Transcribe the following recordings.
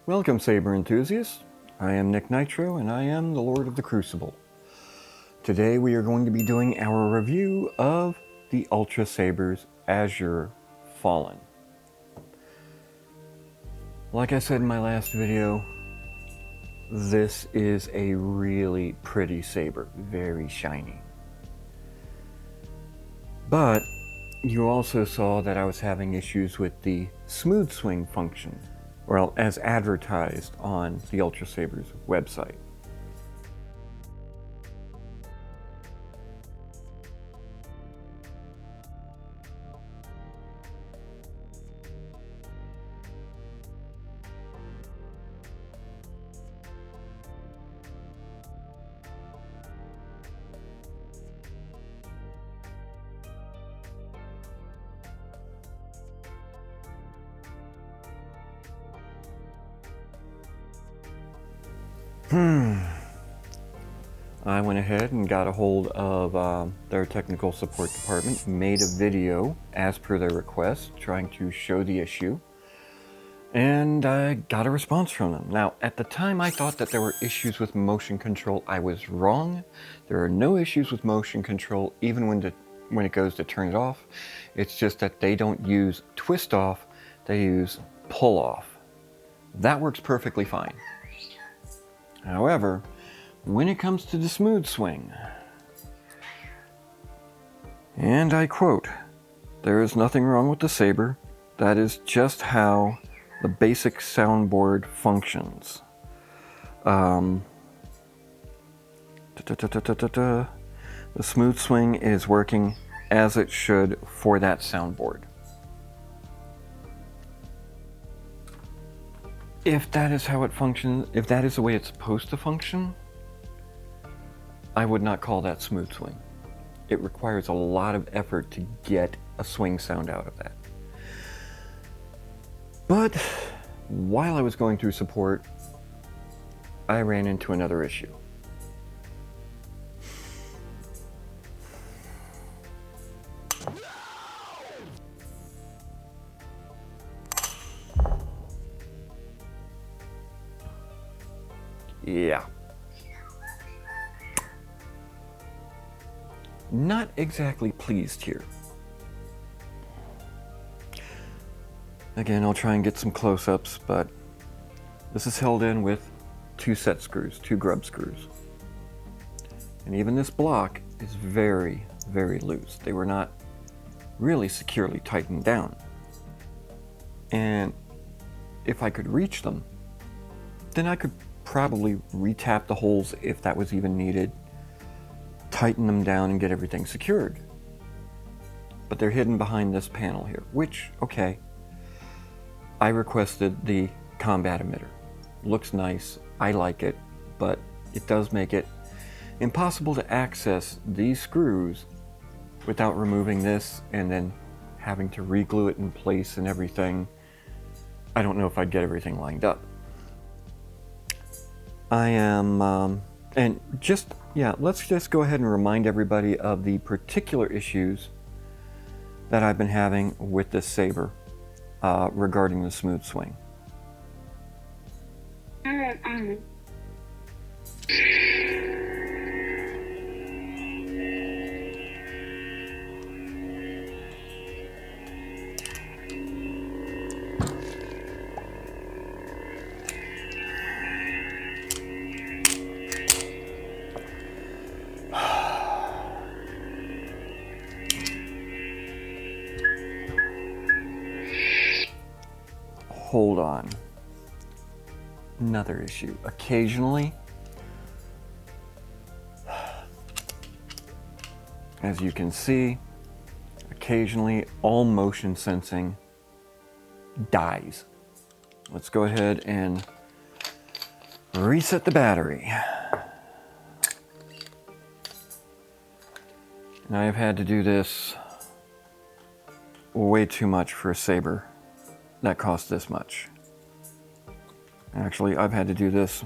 Welcome, Saber enthusiasts. I am Nick Nitro, and I am the Lord of the Crucible. Today we are going to be doing our review of the Ultrasabers Azure Fallen. Like I said in my last video, this is a really pretty saber, very shiny. But you also saw that I was having issues with the smooth swing function. Well, as advertised on the Ultrasabers website. I went ahead and got a hold of their technical support department, made a video as per their request, trying to show the issue, and I got a response from them. Now, at the time I thought that there were issues with motion control. I was wrong. There are no issues with motion control, even when it goes to turn it off. It's just that they don't use twist off, they use pull off. That works perfectly fine. However, when it comes to the smooth swing, and I quote, "There is nothing wrong with the saber. That is just how the basic soundboard functions. The smooth swing is working as it should for that soundboard." If that is how it functions, if that is the way it's supposed to function, I would not call that smooth swing. It requires a lot of effort to get a swing sound out of that. But while I was going through support, I ran into another issue. Yeah. Not exactly pleased here. Again, I'll try and get some close-ups, but this is held in with two set screws, two grub screws. And even this block is very, very loose. They were not really securely tightened down. And if I could reach them, then I could probably retap the holes if that was even needed, tighten them down and get everything secured. But they're hidden behind this panel here, which, okay, I requested the combat emitter. Looks nice, I like it, but it does make it impossible to access these screws without removing this and then having to re-glue it in place and everything. I don't know if I'd get everything lined up. I am, and just, yeah, let's just go ahead and remind everybody of the particular issues that I've been having with this saber regarding the smooth swing. Hold on. Another issue. Occasionally, as you can see, occasionally all motion sensing dies. Let's go ahead and reset the battery. And I have had to do this way too much for a saber that costs this much. Actually, I've had to do this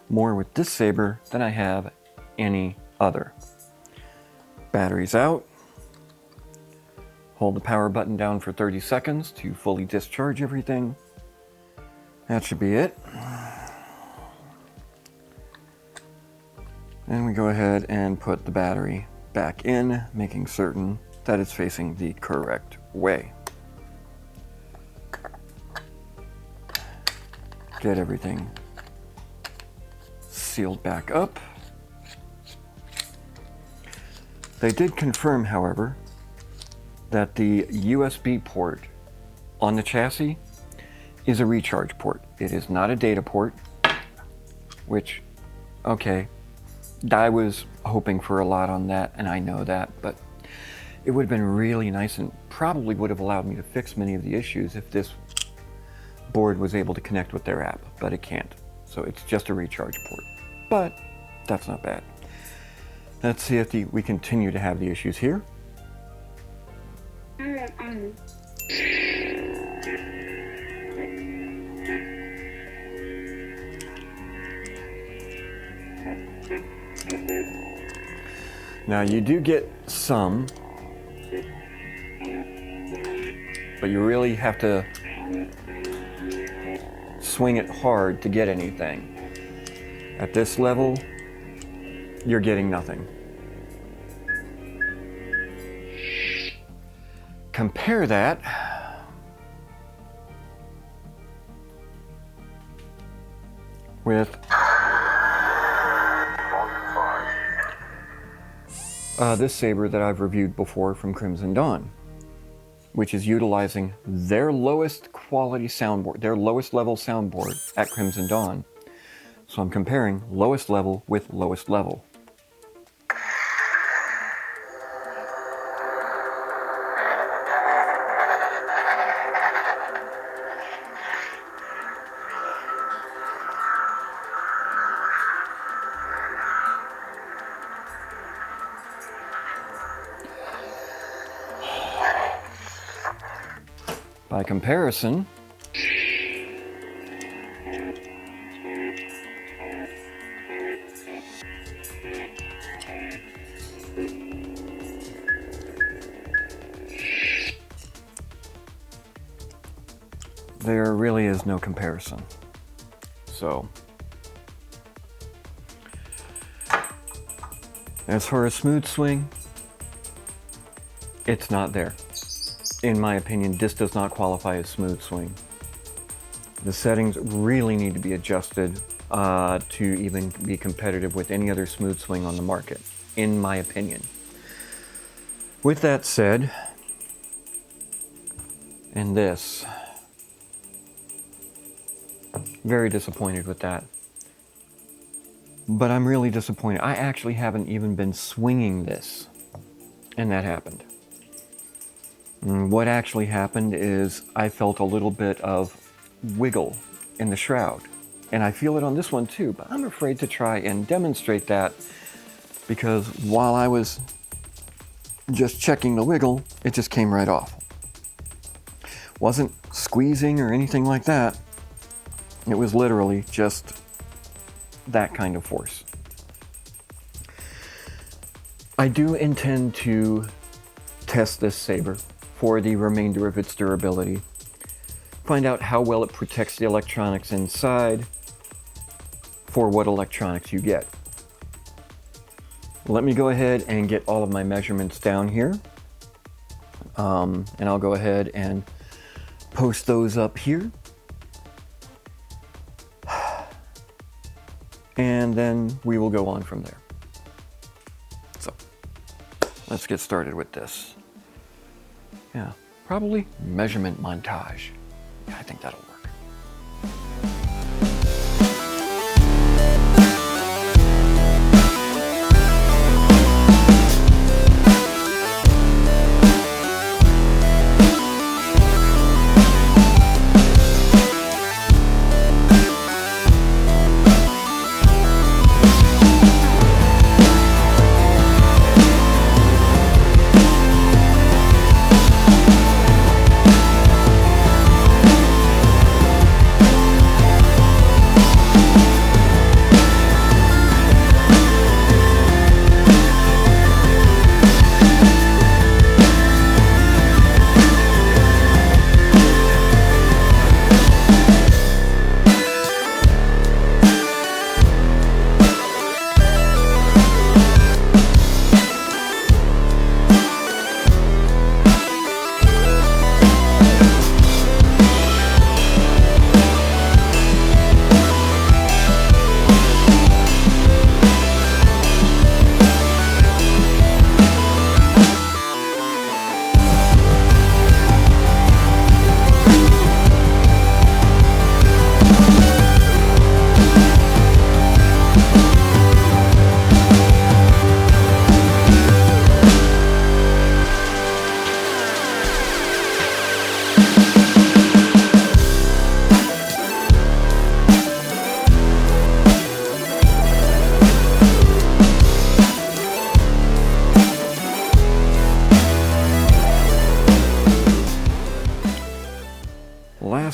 more with this saber than I have any other. Battery's out. Hold the power button down for 30 seconds to fully discharge everything. That should be it. And we go ahead and put the battery back in, making certain that it's facing the correct way. Get everything sealed back up. They did confirm, however, that the USB port on the chassis is a recharge port. It is not a data port, which, okay, I was hoping for a lot on that, and I know that, but it would have been really nice and probably would have allowed me to fix many of the issues if this board was able to connect with their app, but it can't. So it's just a recharge port, but that's not bad. Let's see if we continue to have the issues here. Now you do get some, but you really have to swing it hard to get anything. At this level, you're getting nothing. Compare that with this saber that I've reviewed before from Crimson Dawn, which is utilizing their lowest quality soundboard, their lowest level soundboard at Crimson Dawn. So I'm comparing lowest level with lowest level. By comparison, there really is no comparison. So, as far as smooth swing, it's not there. In my opinion, this does not qualify as smooth swing. The settings really need to be adjusted to even be competitive with any other smooth swing on the market, in my opinion. With that said, and this, very disappointed with that. But I'm really disappointed. I actually haven't even been swinging this, and that happened. What actually happened is I felt a little bit of wiggle in the shroud, and I feel it on this one too, but I'm afraid to try and demonstrate that because while I was just checking the wiggle, it just came right off. Wasn't squeezing or anything like that. It was literally just that kind of force. I do intend to test this saber for the remainder of its durability. Find out how well it protects the electronics inside for what electronics you get. Let me go ahead and get all of my measurements down here. And I'll go ahead and post those up here. And then we will go on from there. So, let's get started with this. Yeah, probably measurement montage. Yeah, I think that'll work.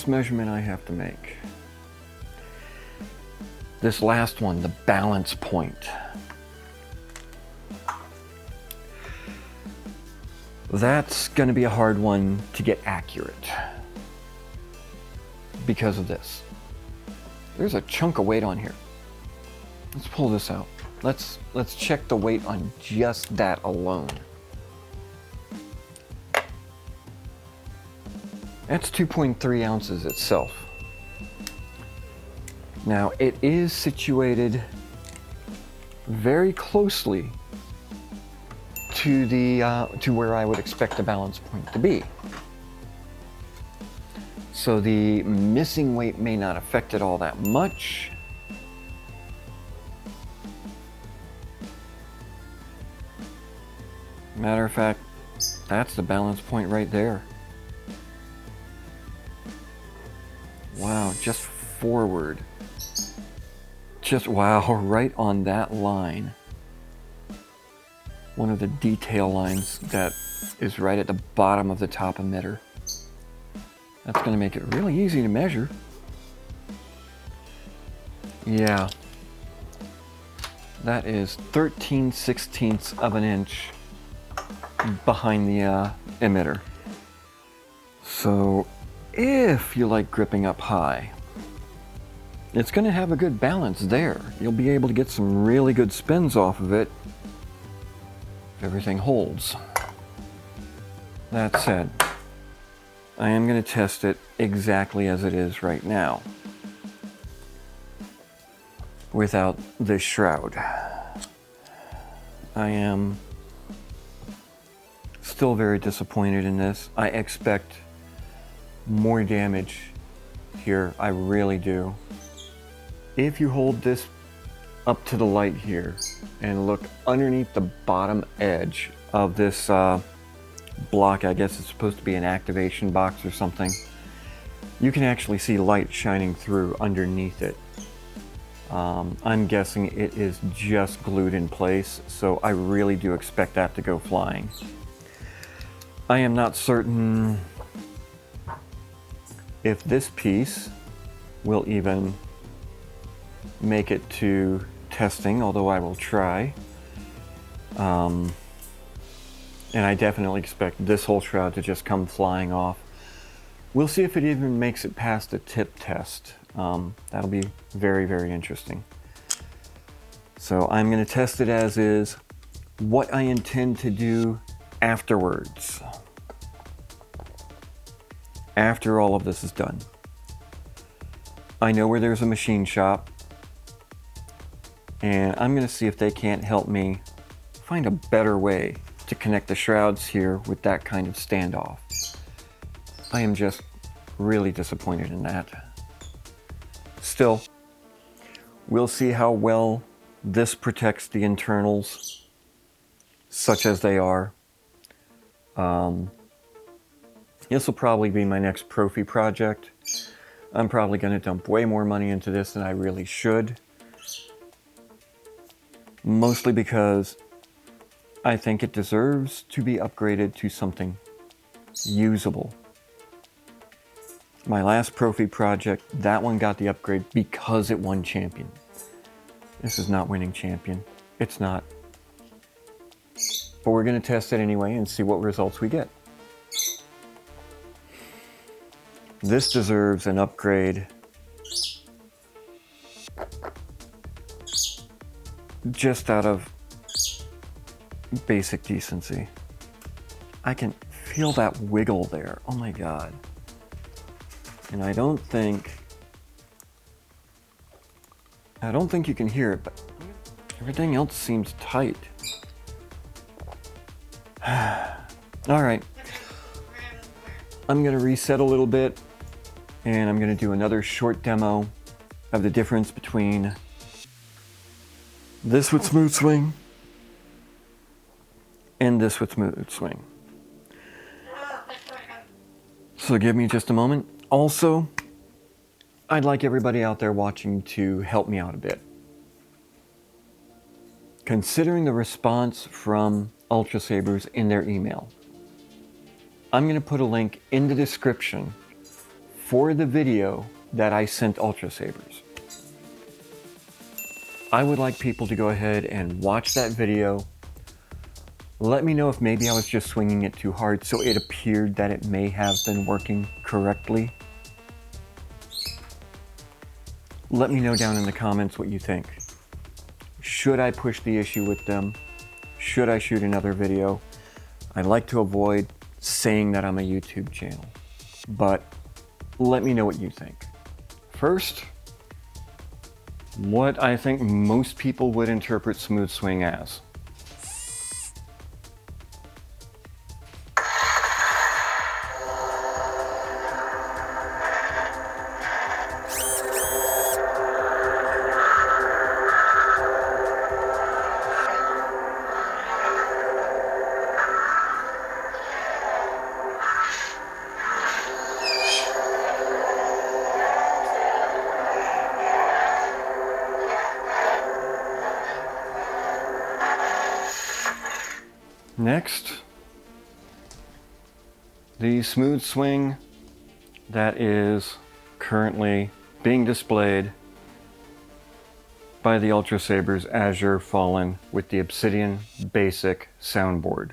last measurement I have to make. This last one, the balance point. That's going to be a hard one to get accurate because of this. There's a chunk of weight on here. Let's pull this out. Let's check the weight on just that alone. That's 2.3 ounces itself. Now it is situated very closely to to where I would expect the balance point to be. So the missing weight may not affect it all that much. Matter of fact, that's the balance point right there. Wow, just forward. Just wow, right on that line. One of the detail lines that is right at the bottom of the top emitter. That's going to make it really easy to measure. Yeah. That is 13/16 of an inch behind the emitter. So if you like gripping up high, it's going to have a good balance there. You'll be able to get some really good spins off of it if everything holds. That said, I am going to test it exactly as it is right now, without this shroud. I am still very disappointed in this. I expect more damage here, I really do. If you hold this up to the light here and look underneath the bottom edge of this block, I guess it's supposed to be an activation box or something, you can actually see light shining through underneath it. I'm guessing it is just glued in place, so I really do expect that to go flying. I am not certain if this piece will even make it to testing, although I will try. And I definitely expect this whole shroud to just come flying off. We'll see if it even makes it past the tip test. That'll be very, very interesting. So I'm going to test it as is. What I intend to do afterwards, after all of this is done. I know where there's a machine shop, and I'm going to see if they can't help me find a better way to connect the shrouds here with that kind of standoff. I am just really disappointed in that. Still, we'll see how well this protects the internals, such as they are. This will probably be my next Profi project. I'm probably going to dump way more money into this than I really should. Mostly because I think it deserves to be upgraded to something usable. My last Profi project, that one got the upgrade because it won champion. This is not winning champion. It's not. But we're going to test it anyway and see what results we get. This deserves an upgrade just out of basic decency. I can feel that wiggle there. Oh my God. And I don't think you can hear it, but everything else seems tight. All right. I'm going to reset a little bit, and I'm going to do another short demo of the difference between this with smooth swing and this with smooth swing. So give me just a moment. Also, I'd like everybody out there watching to help me out a bit. Considering the response from Ultrasabers in their email, I'm going to put a link in the description for the video that I sent Ultrasabers. I would like people to go ahead and watch that video. Let me know if maybe I was just swinging it too hard so it appeared that it may have been working correctly. Let me know down in the comments what you think. Should I push the issue with them? Should I shoot another video? I like to avoid saying that I'm a YouTube channel, but let me know what you think. First, what I think most people would interpret smooth swing as. Next, the smooth swing that is currently being displayed by the Ultrasabers Azure Fallen with the Obsidian Basic soundboard.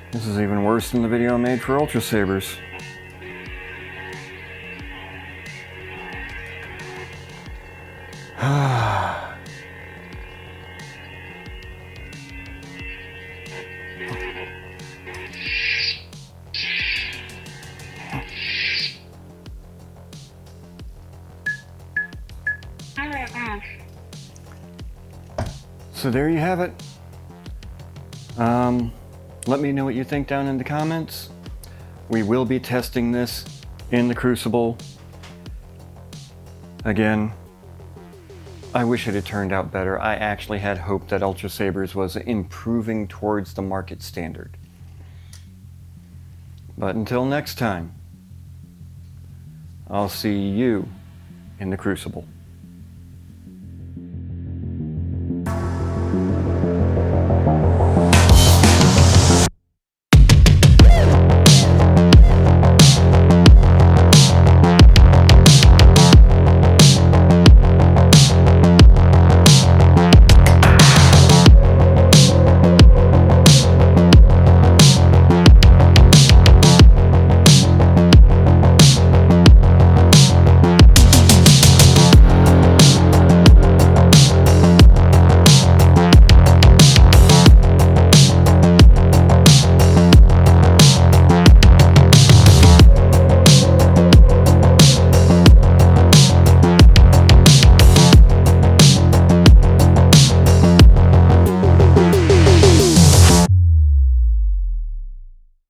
This is even worse than the video I made for Ultrasabers. So there you have it. Let me know what you think down in the comments. We will be testing this in the Crucible. Again, I wish it had turned out better. I actually had hoped that Ultrasabers was improving towards the market standard. But until next time, I'll see you in the Crucible.